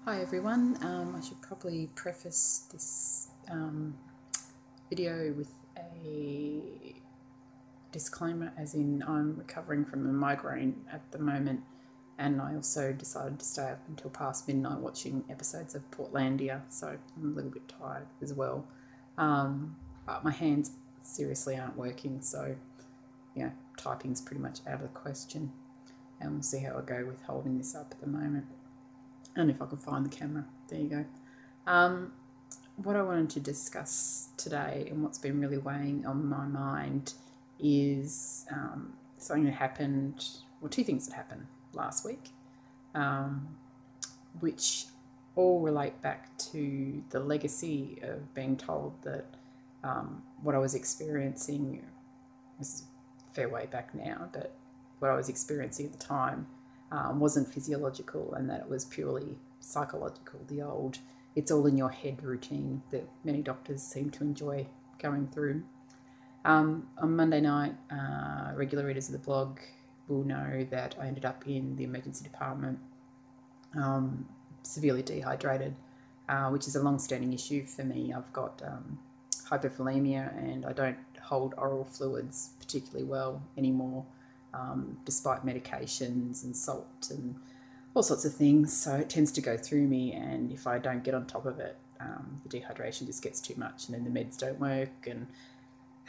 Hi everyone, I should probably preface this video with a disclaimer, as in I'm recovering from a migraine at the moment, and I also decided to stay up until past midnight watching episodes of Portlandia, so I'm a little bit tired as well. But my hands seriously aren't working, so yeah, typing's pretty much out of the question, and we'll see how I go with holding this up at the moment. And if I can find the camera, there you go. What I wanted to discuss today and what's been really weighing on my mind is something that happened, well, two things that happened last week, which all relate back to the legacy of being told that what I was experiencing, this is a fair way back now, but what I was experiencing at the time wasn't physiological, and that it was purely psychological, the old it's all in your head routine that many doctors seem to enjoy going through. On Monday night, regular readers of the blog will know that I ended up in the emergency department, severely dehydrated, which is a long-standing issue for me. I've got hypothermia, and I don't hold oral fluids particularly well anymore, despite medications and salt and all sorts of things. So it tends to go through me, and if I don't get on top of it, the dehydration just gets too much, and then the meds don't work, and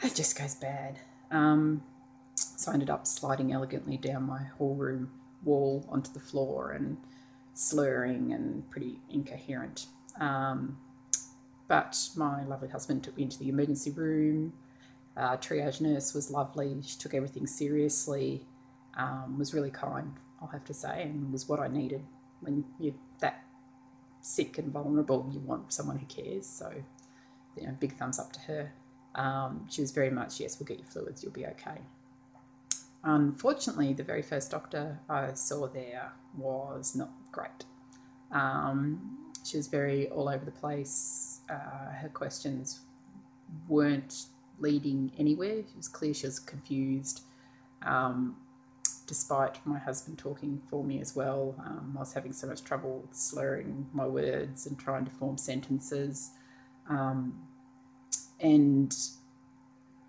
it just goes bad. So I ended up sliding elegantly down my hall room wall onto the floor and slurring and pretty incoherent. But my lovely husband took me into the emergency room. Triage nurse was lovely. She took everything seriously, was really kind, I'll have to say, and was what I needed. When you're that sick and vulnerable, you want someone who cares. So, big thumbs up to her. She was very much, yes, we'll get your fluids, you'll be okay. Unfortunately, the very first doctor I saw there was not great. She was very all over the place. Her questions weren't leading anywhere. It was clear she was confused, despite my husband talking for me as well. I was having so much trouble slurring my words and trying to form sentences. And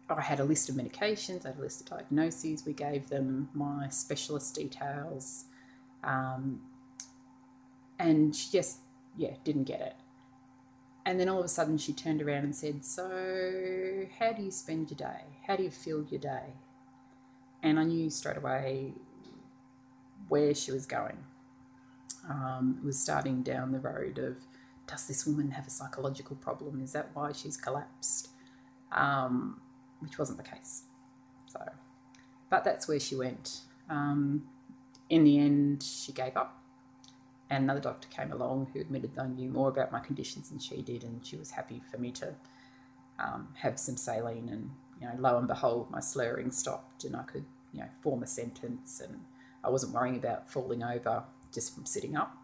I had a list of medications, I had a list of diagnoses. We gave them my specialist details, and she just, didn't get it. And then all of a sudden she turned around and said, so how do you spend your day? How do you feel your day? And I knew straight away where she was going. It was starting down the road of, does this woman have a psychological problem? Is that why she's collapsed? Which wasn't the case. So, but that's where she went. In the end, she gave up. And another doctor came along who admitted they knew more about my conditions than she did, and she was happy for me to have some saline, and lo and behold, my slurring stopped, and I could form a sentence, and I wasn't worrying about falling over just from sitting up.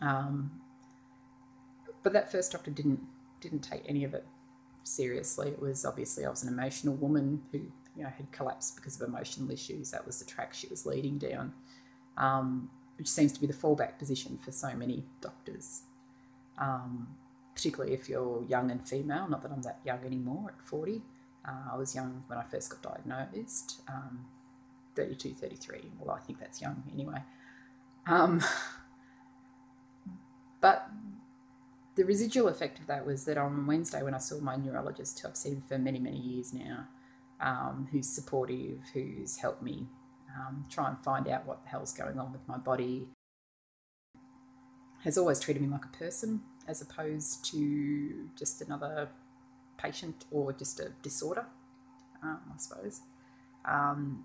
But that first doctor didn't take any of it seriously. It was obviously I was an emotional woman who had collapsed because of emotional issues. That was the track she was leading down. Which seems to be the fallback position for so many doctors, particularly if you're young and female. Not that I'm that young anymore at 40. I was young when I first got diagnosed, 32, 33. Well, I think that's young anyway. But the residual effect of that was that on Wednesday, when I saw my neurologist, who I've seen for many, many years now, who's supportive, who's helped me try and find out what the hell's going on with my body, has always treated me like a person as opposed to just another patient or just a disorder, I suppose. And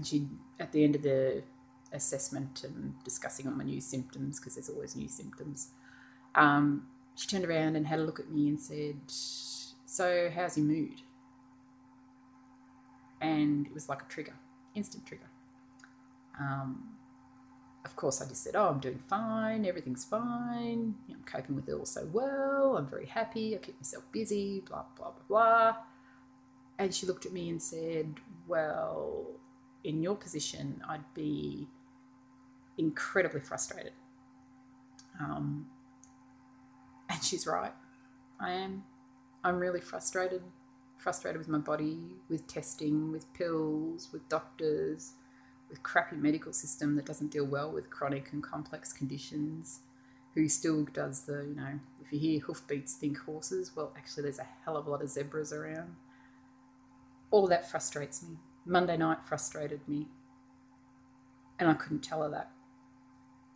she, at the end of the assessment and discussing all my new symptoms, because there's always new symptoms, she turned around and had a look at me and said, so how's your mood? And it was like a trigger. Instant trigger. Of course, I just said, oh, I'm doing fine, everything's fine, I'm coping with it all so well, I'm very happy, I keep myself busy, blah, blah, blah, blah. And she looked at me and said, well, in your position, I'd be incredibly frustrated. And she's right. I am. I'm really frustrated with my body, with testing, with pills, with doctors, with crappy medical system that doesn't deal well with chronic and complex conditions, who still does the, if you hear hoofbeats, think horses. Well, actually, there's a hell of a lot of zebras around. All of that frustrates me. Monday night frustrated me. And I couldn't tell her that.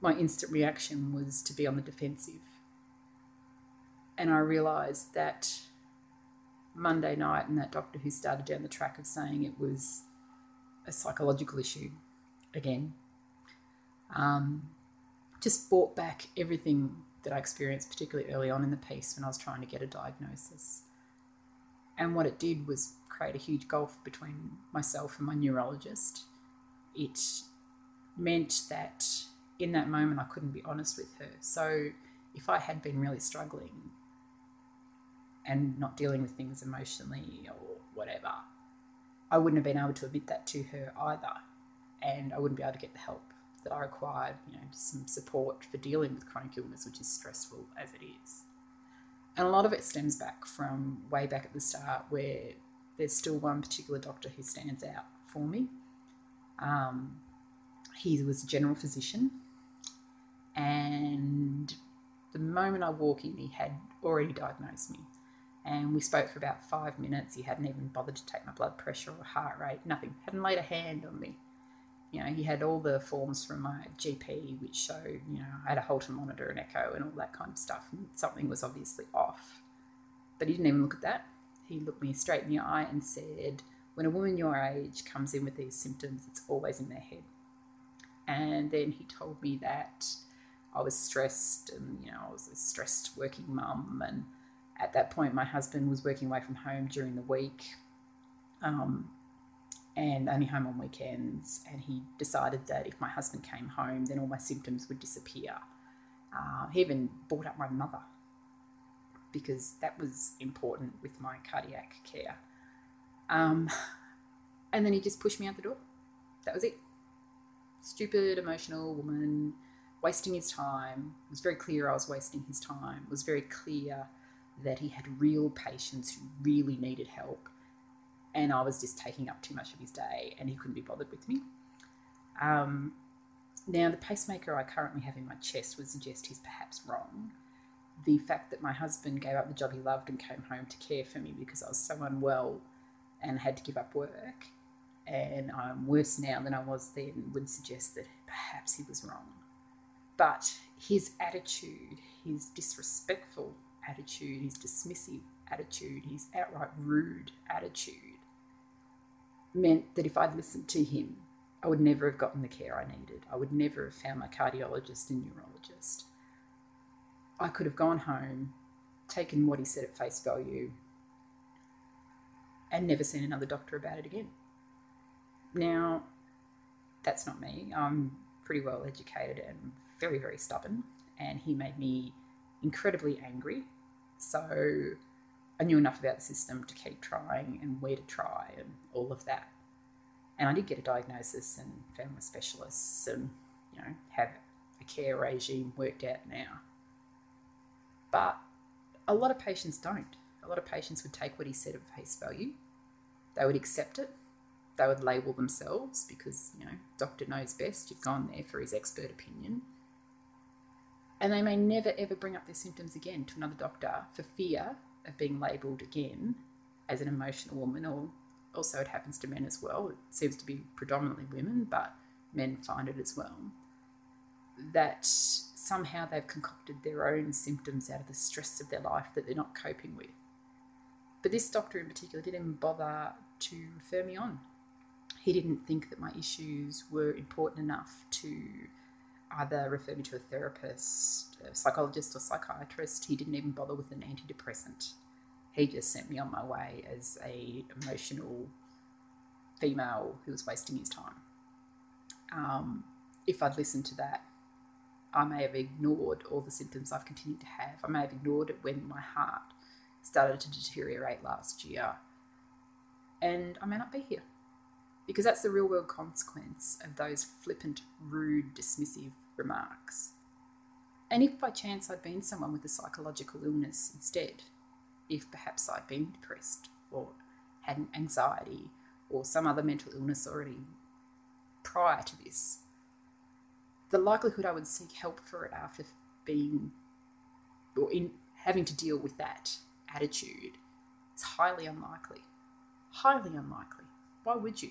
My instant reaction was to be on the defensive. And I realised that Monday night, and that doctor who started down the track of saying it was a psychological issue again, just brought back everything that I experienced, particularly early on in the piece when I was trying to get a diagnosis. And what it did was create a huge gulf between myself and my neurologist. It meant that in that moment I couldn't be honest with her. So if I had been really struggling and not dealing with things emotionally or whatever, I wouldn't have been able to admit that to her either. And I wouldn't be able to get the help that I required, some support for dealing with chronic illness, which is stressful as it is. And a lot of it stems back from way back at the start, where there's still one particular doctor who stands out for me. He was a general physician, and the moment I walk in, he had already diagnosed me. And we spoke for about 5 minutes. He hadn't even bothered to take my blood pressure or heart rate, nothing. Hadn't laid a hand on me. He had all the forms from my GP which showed, I had a Holter monitor, an echo and all that kind of stuff. And something was obviously off. But he didn't even look at that. He looked me straight in the eye and said, when a woman your age comes in with these symptoms, it's always in their head. And then he told me that I was stressed and, I was a stressed working mum. And at that point, my husband was working away from home during the week and only home on weekends. And he decided that if my husband came home, then all my symptoms would disappear. He even brought up my mother because that was important with my cardiac care. And then he just pushed me out the door. That was it. Stupid, emotional woman, wasting his time. It was very clear I was wasting his time. It was very clear that he had real patients who really needed help, and I was just taking up too much of his day, and he couldn't be bothered with me. Now, the pacemaker I currently have in my chest would suggest he's perhaps wrong. The fact that my husband gave up the job he loved and came home to care for me because I was so unwell and had to give up work, and I'm worse now than I was then, would suggest that perhaps he was wrong. But his attitude, his disrespectful attitude, his dismissive attitude, his outright rude attitude meant that if I'd listened to him, I would never have gotten the care I needed. I would never have found my cardiologist and neurologist. I could have gone home, taken what he said at face value, and never seen another doctor about it again. Now, that's not me. I'm pretty well educated and very, very stubborn, and he made me incredibly angry. So I knew enough about the system to keep trying and where to try and all of that. And I did get a diagnosis and found my specialists and, have a care regime worked out now. But a lot of patients don't. A lot of patients would take what he said at face value. They would accept it. They would label themselves because, doctor knows best. You've gone there for his expert opinion. And they may never, ever bring up their symptoms again to another doctor for fear of being labelled again as an emotional woman, or also it happens to men as well. It seems to be predominantly women, but men find it as well, that somehow they've concocted their own symptoms out of the stress of their life that they're not coping with. But this doctor in particular didn't even bother to refer me on. He didn't think that my issues were important enough to either refer me to a therapist, a psychologist or psychiatrist. He didn't even bother with an antidepressant. He just sent me on my way as a emotional female who was wasting his time. If I'd listened to that, I may have ignored all the symptoms I've continued to have. I may have ignored it when my heart started to deteriorate last year. And I may not be here. Because that's the real world consequence of those flippant, rude, dismissive remarks. And if by chance I'd been someone with a psychological illness instead, if perhaps I'd been depressed or had anxiety or some other mental illness already prior to this, the likelihood I would seek help for it after being or in having to deal with that attitude is highly unlikely. Highly unlikely. Why would you?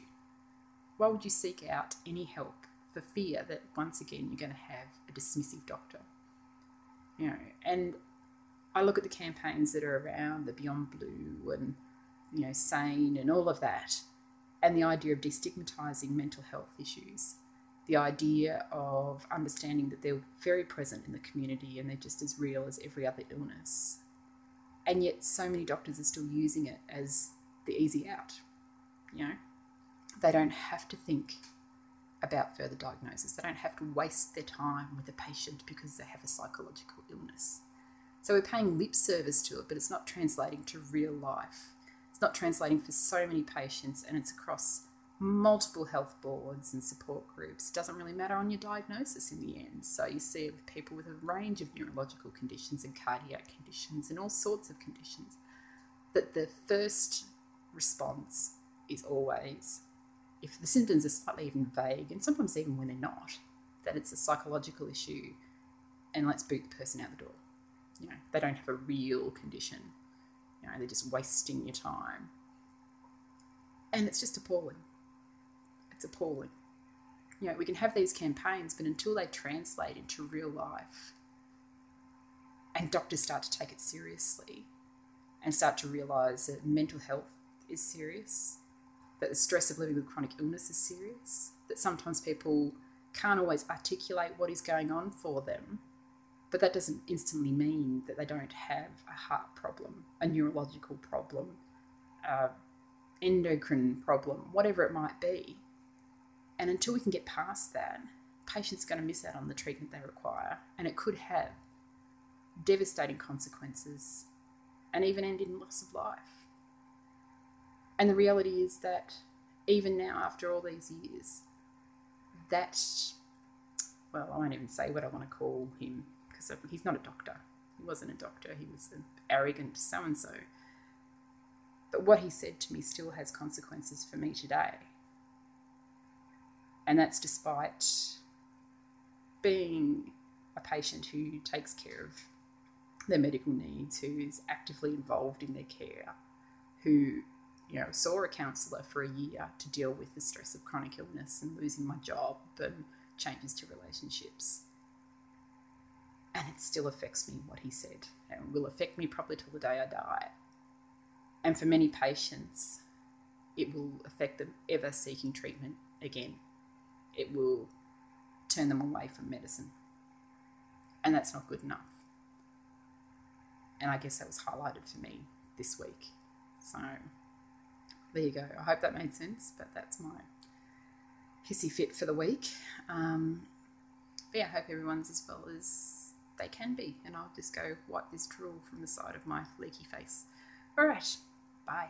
Why would you seek out any help for fear that once again you're going to have a dismissive doctor? You know, and I look at the campaigns that are around, the Beyond Blue and, you know, Sane and all of that, and the idea of destigmatising mental health issues, the idea of understanding that they're very present in the community and they're just as real as every other illness. And yet so many doctors are still using it as the easy out. You know, they don't have to think about further diagnosis. They don't have to waste their time with a patient because they have a psychological illness. So we're paying lip service to it, but it's not translating to real life. It's not translating for so many patients, and it's across multiple health boards and support groups. It doesn't really matter on your diagnosis in the end. So you see it with people with a range of neurological conditions and cardiac conditions and all sorts of conditions, that the first response is always, if the symptoms are slightly even vague, and sometimes even when they're not, that it's a psychological issue and let's boot the person out the door. You know, they don't have a real condition. You know, they're just wasting your time. And it's just appalling. It's appalling. You know, we can have these campaigns, but until they translate into real life and doctors start to take it seriously and start to realise that mental health is serious, that the stress of living with chronic illness is serious, that sometimes people can't always articulate what is going on for them, but that doesn't instantly mean that they don't have a heart problem, a neurological problem, endocrine problem, whatever it might be. And until we can get past that, patients are going to miss out on the treatment they require, and it could have devastating consequences and even end in loss of life. And the reality is that even now, after all these years, that, well, I won't even say what I want to call him, because he's not a doctor. He wasn't a doctor. He was an arrogant so-and-so. But what he said to me still has consequences for me today. And that's despite being a patient who takes care of their medical needs, who is actively involved in their care, who, you know, saw a counsellor for a year to deal with the stress of chronic illness and losing my job and changes to relationships. And it still affects me, what he said, and will affect me probably till the day I die. And for many patients, it will affect them ever seeking treatment again. It will turn them away from medicine. And that's not good enough. And I guess that was highlighted for me this week. So there you go. I hope that made sense, but that's my hissy fit for the week. But yeah, I hope everyone's as well as they can be. And I'll just go wipe this drool from the side of my leaky face. All right. Bye.